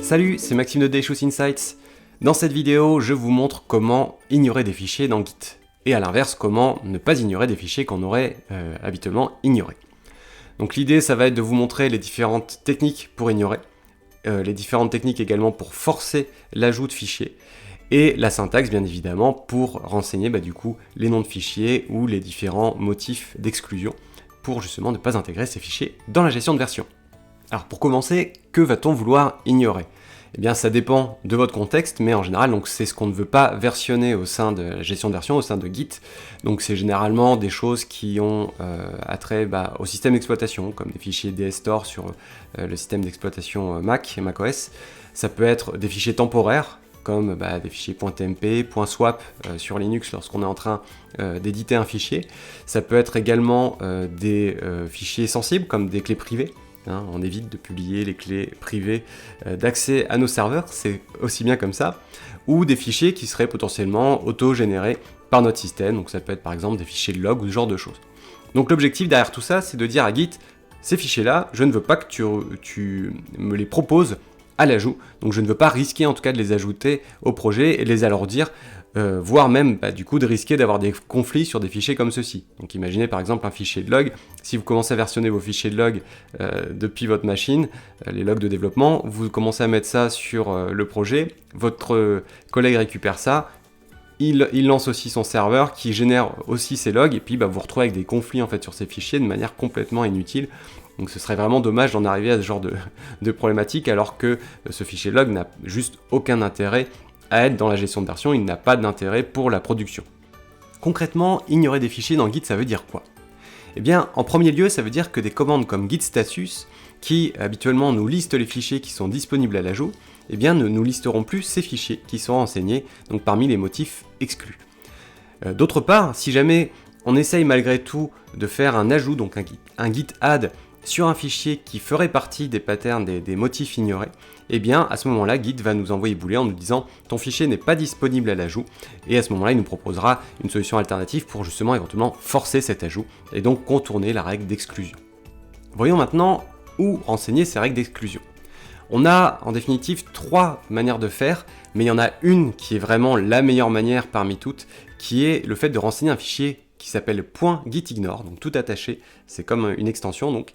Salut, c'est Maxime de Delicious Insights. Dans cette vidéo, je vous montre comment ignorer des fichiers dans Git. Et à l'inverse, comment ne pas ignorer des fichiers qu'on aurait habituellement ignorés. Donc l'idée, ça va être de vous montrer les différentes techniques pour ignorer, les différentes techniques également pour forcer l'ajout de fichiers, et la syntaxe bien évidemment pour renseigner du coup les noms de fichiers ou les différents motifs d'exclusion pour justement ne pas intégrer ces fichiers dans la gestion de version. Alors pour commencer, que va-t-on vouloir ignorer ? Eh bien ça dépend de votre contexte, mais en général donc c'est ce qu'on ne veut pas versionner au sein de la gestion de version, au sein de Git. Donc c'est généralement des choses qui ont attrait au système d'exploitation, comme des fichiers dstore sur le système d'exploitation Mac et macOS. Ça peut être des fichiers temporaires, comme des fichiers .tmp, .swap sur Linux lorsqu'on est en train d'éditer un fichier. Ça peut être également des fichiers sensibles, comme des clés privées. On évite de publier les clés privées d'accès à nos serveurs, c'est aussi bien comme ça, ou des fichiers qui seraient potentiellement auto-générés par notre système, donc ça peut être par exemple des fichiers de log ou ce genre de choses. Donc l'objectif derrière tout ça, c'est de dire à Git, ces fichiers-là, je ne veux pas que tu me les proposes à l'ajout, donc je ne veux pas risquer en tout cas de les ajouter au projet et de les alourdir, voire même du coup de risquer d'avoir des conflits sur des fichiers comme ceci. Donc imaginez par exemple un fichier de log, si vous commencez à versionner vos fichiers de log depuis votre machine, les logs de développement, vous commencez à mettre ça sur le projet, votre collègue récupère ça, il lance aussi son serveur qui génère aussi ces logs, et puis vous vous retrouvez avec des conflits en fait sur ces fichiers de manière complètement inutile. Donc ce serait vraiment dommage d'en arriver à ce genre de problématique, alors que ce fichier log n'a juste aucun intérêt à être dans la gestion de version, il n'a pas d'intérêt pour la production. Concrètement, ignorer des fichiers dans Git, ça veut dire quoi ? Eh bien, en premier lieu, ça veut dire que des commandes comme git status, qui habituellement nous listent les fichiers qui sont disponibles à l'ajout, eh bien ne nous listeront plus ces fichiers qui sont renseignés donc parmi les motifs exclus. D'autre part, si jamais on essaye malgré tout de faire un ajout, donc un git add, sur un fichier qui ferait partie des patterns des motifs ignorés, eh bien à ce moment-là, Git va nous envoyer bouler en nous disant « ton fichier n'est pas disponible à l'ajout » et à ce moment-là, il nous proposera une solution alternative pour justement éventuellement forcer cet ajout et donc contourner la règle d'exclusion. Voyons maintenant où renseigner ces règles d'exclusion. On a en définitive trois manières de faire, mais il y en a une qui est vraiment la meilleure manière parmi toutes, qui est le fait de renseigner un fichier qui s'appelle .gitignore, donc tout attaché, c'est comme une extension donc,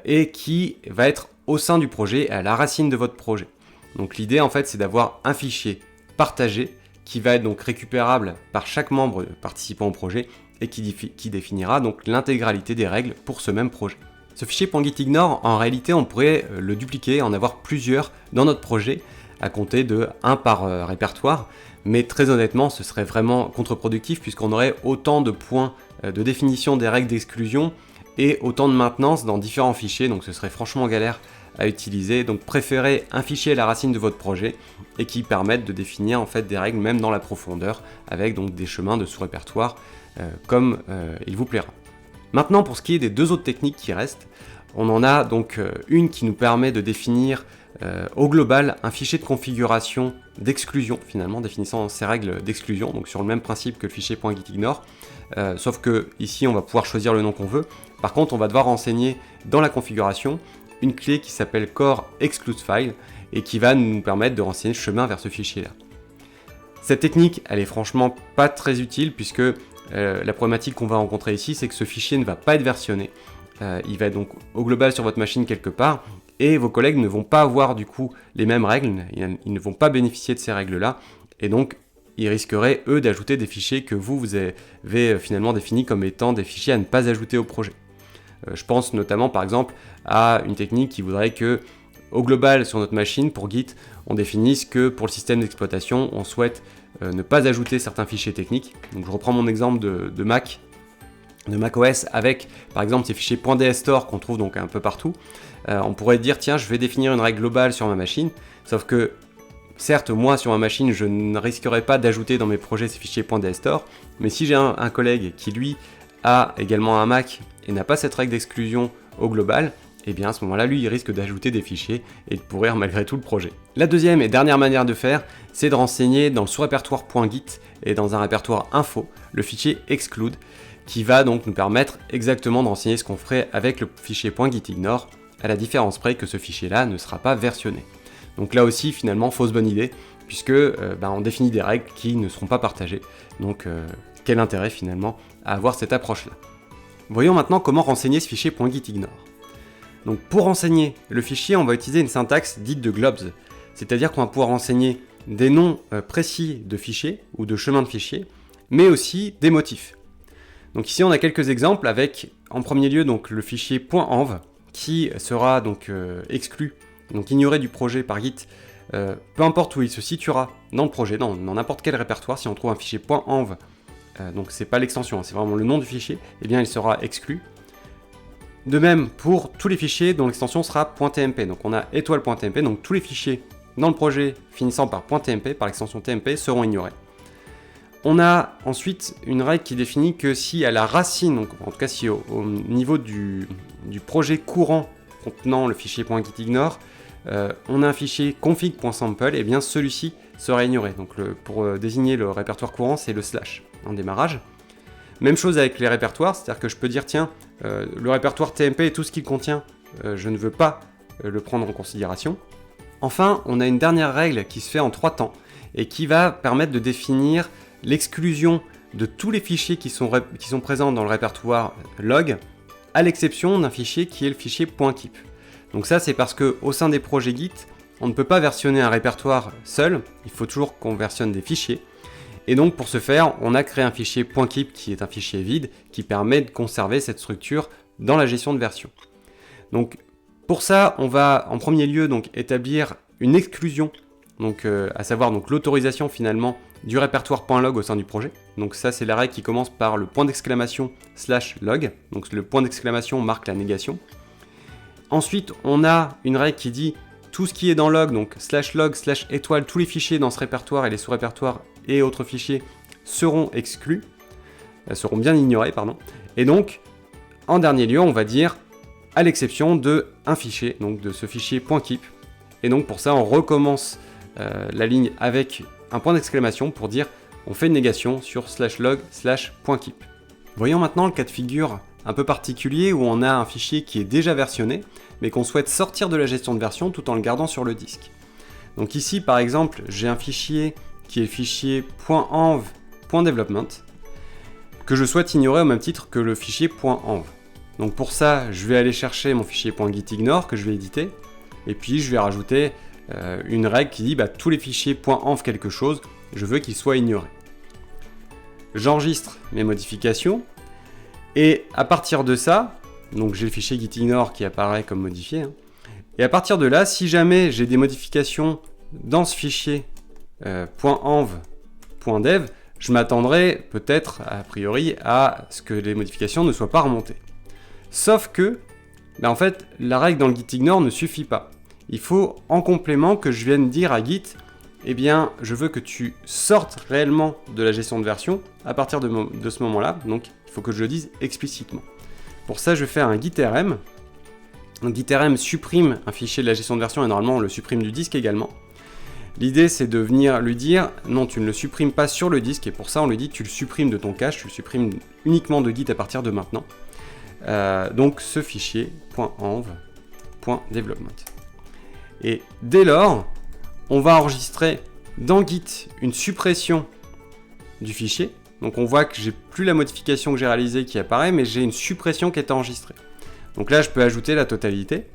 et qui va être au sein du projet, à la racine de votre projet. Donc l'idée en fait c'est d'avoir un fichier partagé qui va être donc récupérable par chaque membre participant au projet et qui définira donc l'intégralité des règles pour ce même projet. Ce fichier .gitignore, en réalité on pourrait le dupliquer, en avoir plusieurs dans notre projet, à compter de 1 par répertoire, mais très honnêtement ce serait vraiment contre-productif puisqu'on aurait autant de points de définition des règles d'exclusion et autant de maintenance dans différents fichiers, donc ce serait franchement galère à utiliser. Donc préférez un fichier à la racine de votre projet et qui permette de définir en fait des règles même dans la profondeur avec donc des chemins de sous-répertoire comme il vous plaira. Maintenant pour ce qui est des deux autres techniques qui restent, on en a donc une qui nous permet de définir au global un fichier de configuration d'exclusion finalement, définissant ces règles d'exclusion, donc sur le même principe que le fichier .gitignore, sauf que ici on va pouvoir choisir le nom qu'on veut. Par contre on va devoir renseigner dans la configuration une clé qui s'appelle core exclude file et qui va nous permettre de renseigner le chemin vers ce fichier là. Cette technique elle est franchement pas très utile puisque la problématique qu'on va rencontrer ici c'est que ce fichier ne va pas être versionné, il va être donc au global sur votre machine quelque part et vos collègues ne vont pas avoir du coup les mêmes règles, ils ne vont pas bénéficier de ces règles là et donc ils risqueraient eux d'ajouter des fichiers que vous avez finalement définis comme étant des fichiers à ne pas ajouter au projet. Je pense notamment par exemple à une technique qui voudrait que au global sur notre machine pour Git on définisse que pour le système d'exploitation on souhaite ne pas ajouter certains fichiers techniques. Donc je reprends mon exemple de macOS avec par exemple ces fichiers .dstore qu'on trouve donc un peu partout. On pourrait dire tiens je vais définir une règle globale sur ma machine, sauf que certes moi sur ma machine je ne risquerai pas d'ajouter dans mes projets ces fichiers .dstore, mais si j'ai un collègue qui lui a également un Mac et n'a pas cette règle d'exclusion au global, et bien à ce moment-là, lui, il risque d'ajouter des fichiers et de pourrir malgré tout le projet. La deuxième et dernière manière de faire, c'est de renseigner dans le sous-répertoire .git et dans un répertoire info, le fichier exclude, qui va donc nous permettre exactement de renseigner ce qu'on ferait avec le fichier .gitignore, à la différence près que ce fichier-là ne sera pas versionné. Donc là aussi, finalement, fausse bonne idée, puisque on définit des règles qui ne seront pas partagées. Donc quel intérêt finalement à avoir cette approche-là. Voyons maintenant comment renseigner ce fichier .gitignore. Donc pour renseigner le fichier, on va utiliser une syntaxe dite de globs, c'est-à-dire qu'on va pouvoir renseigner des noms précis de fichiers ou de chemins de fichiers, mais aussi des motifs. Donc ici on a quelques exemples avec en premier lieu donc le fichier .env qui sera donc exclu, donc ignoré du projet par Git, peu importe où il se situera dans le projet, dans n'importe quel répertoire. Si on trouve un fichier .env, donc c'est pas l'extension, hein, c'est vraiment le nom du fichier, eh bien il sera exclu. De même pour tous les fichiers dont l'extension sera .tmp, donc on a étoile.tmp, donc tous les fichiers dans le projet finissant par .tmp, par l'extension tmp, seront ignorés. On a ensuite une règle qui définit que si à la racine, donc en tout cas si au niveau du projet courant contenant le fichier .gitignore, on a un fichier config.sample, et bien celui-ci sera ignoré. Donc pour désigner le répertoire courant, c'est le slash en démarrage. Même chose avec les répertoires, c'est-à-dire que je peux dire tiens, le répertoire TMP et tout ce qu'il contient, je ne veux pas le prendre en considération. Enfin, on a une dernière règle qui se fait en 3 temps et qui va permettre de définir l'exclusion de tous les fichiers qui sont présents dans le répertoire log, à l'exception d'un fichier qui est le fichier .keep. Donc ça, c'est parce qu'au sein des projets Git, on ne peut pas versionner un répertoire seul, il faut toujours qu'on versionne des fichiers. Et donc pour ce faire, on a créé un fichier .keep qui est un fichier vide qui permet de conserver cette structure dans la gestion de version. Donc pour ça, on va en premier lieu donc établir une exclusion, donc à savoir donc l'autorisation finalement du répertoire .log au sein du projet. Donc ça, c'est la règle qui commence par le point d'exclamation /log. Donc le point d'exclamation marque la négation. Ensuite, on a une règle qui dit tout ce qui est dans log, donc /log /étoile, tous les fichiers dans ce répertoire et les sous-répertoires et autres fichiers seront exclus, seront bien ignorés, pardon. Et donc, en dernier lieu, on va dire à l'exception de un fichier, donc de ce fichier .keep. Et donc pour ça, on recommence la ligne avec un point d'exclamation pour dire on fait une négation sur /log /.keep. Voyons maintenant le cas de figure un peu particulier où on a un fichier qui est déjà versionné, mais qu'on souhaite sortir de la gestion de version tout en le gardant sur le disque. Donc ici, par exemple, j'ai un fichier qui est le fichier .env.development que je souhaite ignorer au même titre que le fichier .env. Donc pour ça, je vais aller chercher mon fichier .gitignore que je vais éditer, et puis je vais rajouter une règle qui dit tous les fichiers .env quelque chose, je veux qu'ils soient ignorés. J'enregistre mes modifications, et à partir de ça, donc j'ai le fichier gitignore qui apparaît comme modifié, hein, et à partir de là, si jamais j'ai des modifications dans ce fichier .env.dev, je m'attendrai peut-être a priori à ce que les modifications ne soient pas remontées. Sauf que, en fait, la règle dans le gitignore ne suffit pas. Il faut en complément que je vienne dire à Git, eh bien, je veux que tu sortes réellement de la gestion de version à partir de ce moment-là, donc il faut que je le dise explicitement. Pour ça, je vais faire un gitrm. Donc gitrm supprime un fichier de la gestion de version et normalement on le supprime du disque également. L'idée c'est de venir lui dire non, tu ne le supprimes pas sur le disque, et pour ça on lui dit tu le supprimes de ton cache, tu le supprimes uniquement de Git à partir de maintenant. Donc ce fichier .env.development. Et dès lors, on va enregistrer dans Git une suppression du fichier. Donc on voit que j'ai plus la modification que j'ai réalisée qui apparaît, mais j'ai une suppression qui est enregistrée. Donc là je peux ajouter la totalité,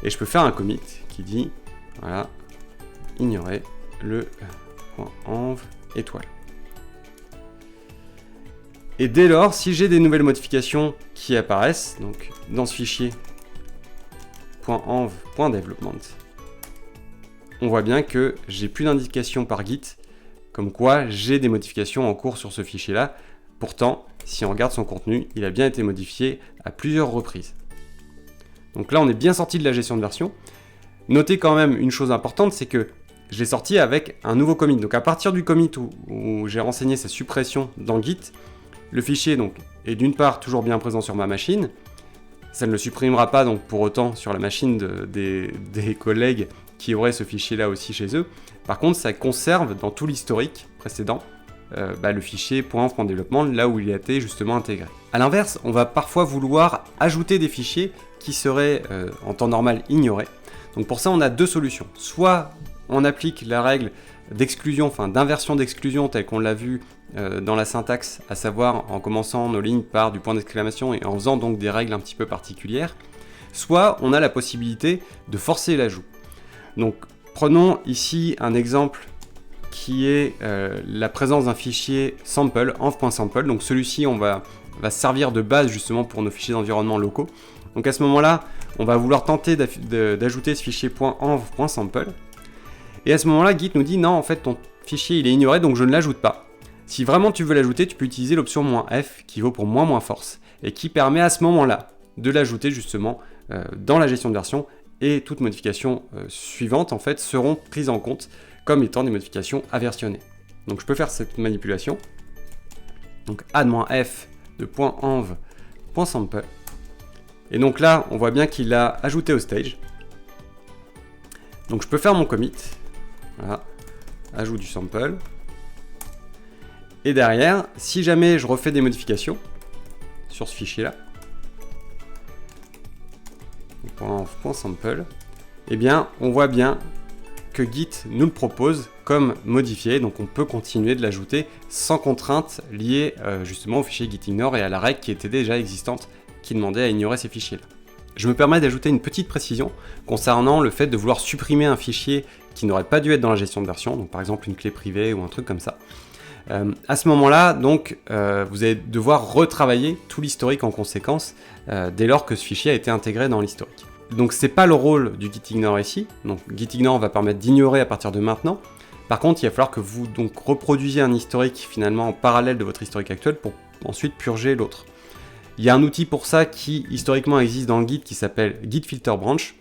et je peux faire un commit qui dit voilà, ignorer le .env étoile. Et dès lors, si j'ai des nouvelles modifications qui apparaissent, donc dans ce fichier .env.development, on voit bien que j'ai plus d'indication par Git, comme quoi j'ai des modifications en cours sur ce fichier-là. Pourtant, si on regarde son contenu, il a bien été modifié à plusieurs reprises. Donc là, on est bien sorti de la gestion de version. Notez quand même une chose importante, c'est que je l'ai sorti avec un nouveau commit. Donc à partir du commit où j'ai renseigné sa suppression dans Git, le fichier donc, est d'une part toujours bien présent sur ma machine. Ça ne le supprimera pas donc pour autant sur la machine des collègues qui auraient ce fichier-là aussi chez eux. Par contre, ça conserve dans tout l'historique précédent le fichier .env.development là où il a été justement intégré. A l'inverse, on va parfois vouloir ajouter des fichiers qui seraient en temps normal ignorés. Donc pour ça, on a deux solutions. Soit on applique la règle d'exclusion, enfin d'inversion d'exclusion telle qu'on l'a vu dans la syntaxe, à savoir en commençant nos lignes par du point d'exclamation et en faisant donc des règles un petit peu particulières. Soit on a la possibilité de forcer l'ajout. Donc prenons ici un exemple qui est la présence d'un fichier sample, env.sample. Donc celui-ci, on va servir de base justement pour nos fichiers d'environnement locaux. Donc à ce moment-là, on va vouloir tenter d'ajouter ce fichier .env.sample. Et à ce moment-là, Git nous dit non, en fait ton fichier il est ignoré, donc je ne l'ajoute pas. Si vraiment tu veux l'ajouter, tu peux utiliser l'option "-f" qui vaut pour moins force et qui permet à ce moment-là de l'ajouter justement dans la gestion de version, et toutes modifications suivantes en fait seront prises en compte comme étant des modifications à versionner. Donc je peux faire cette manipulation. Donc add-f de .env.sample. Et donc là, on voit bien qu'il l'a ajouté au stage. Donc je peux faire mon commit. Voilà, ajout du sample. Et derrière, si jamais je refais des modifications sur ce fichier-là, .env.sample, eh bien, on voit bien que Git nous le propose comme modifié, donc on peut continuer de l'ajouter sans contrainte liée justement au fichier gitignore et à la règle qui était déjà existante qui demandait à ignorer ces fichiers-là. Je me permets d'ajouter une petite précision concernant le fait de vouloir supprimer un fichier qui n'aurait pas dû être dans la gestion de version, donc par exemple une clé privée ou un truc comme ça. À ce moment-là, donc, vous allez devoir retravailler tout l'historique en conséquence dès lors que ce fichier a été intégré dans l'historique. Donc c'est pas le rôle du gitignore ici, donc gitignore va permettre d'ignorer à partir de maintenant. Par contre, il va falloir que vous donc reproduisiez un historique finalement en parallèle de votre historique actuel pour ensuite purger l'autre. Il y a un outil pour ça qui historiquement existe dans le Git qui s'appelle Git Filter Branch,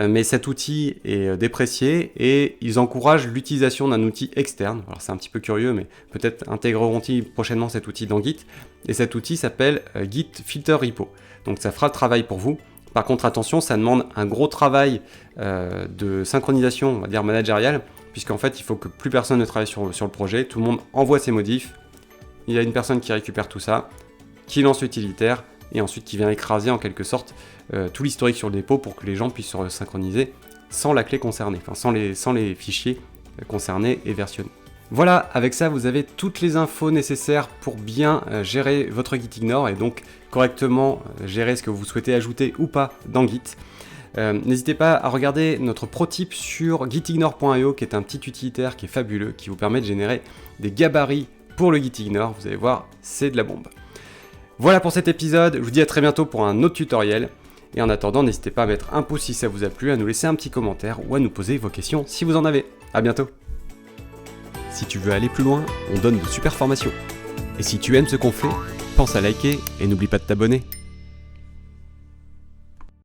mais cet outil est déprécié et ils encouragent l'utilisation d'un outil externe. Alors c'est un petit peu curieux, mais peut-être intégreront-ils prochainement cet outil dans Git, et cet outil s'appelle Git Filter Repo. Donc ça fera le travail pour vous. Par contre, attention, ça demande un gros travail de synchronisation, on va dire managériale, puisqu'en fait, il faut que plus personne ne travaille sur le projet, tout le monde envoie ses modifs, il y a une personne qui récupère tout ça, qui lance l'utilitaire, et ensuite qui vient écraser en quelque sorte tout l'historique sur le dépôt pour que les gens puissent se synchroniser sans la clé concernée, enfin sans les fichiers concernés et versionnés. Voilà, avec ça, vous avez toutes les infos nécessaires pour bien gérer votre gitignore et donc correctement gérer ce que vous souhaitez ajouter ou pas dans Git. N'hésitez pas à regarder notre pro-tip sur gitignore.io qui est un petit utilitaire qui est fabuleux, qui vous permet de générer des gabarits pour le gitignore. Vous allez voir, c'est de la bombe. Voilà pour cet épisode, je vous dis à très bientôt pour un autre tutoriel. Et en attendant, n'hésitez pas à mettre un pouce si ça vous a plu, à nous laisser un petit commentaire ou à nous poser vos questions si vous en avez. À bientôt. Si tu veux aller plus loin, on donne de super formations. Et si tu aimes ce qu'on fait, pense à liker et n'oublie pas de t'abonner.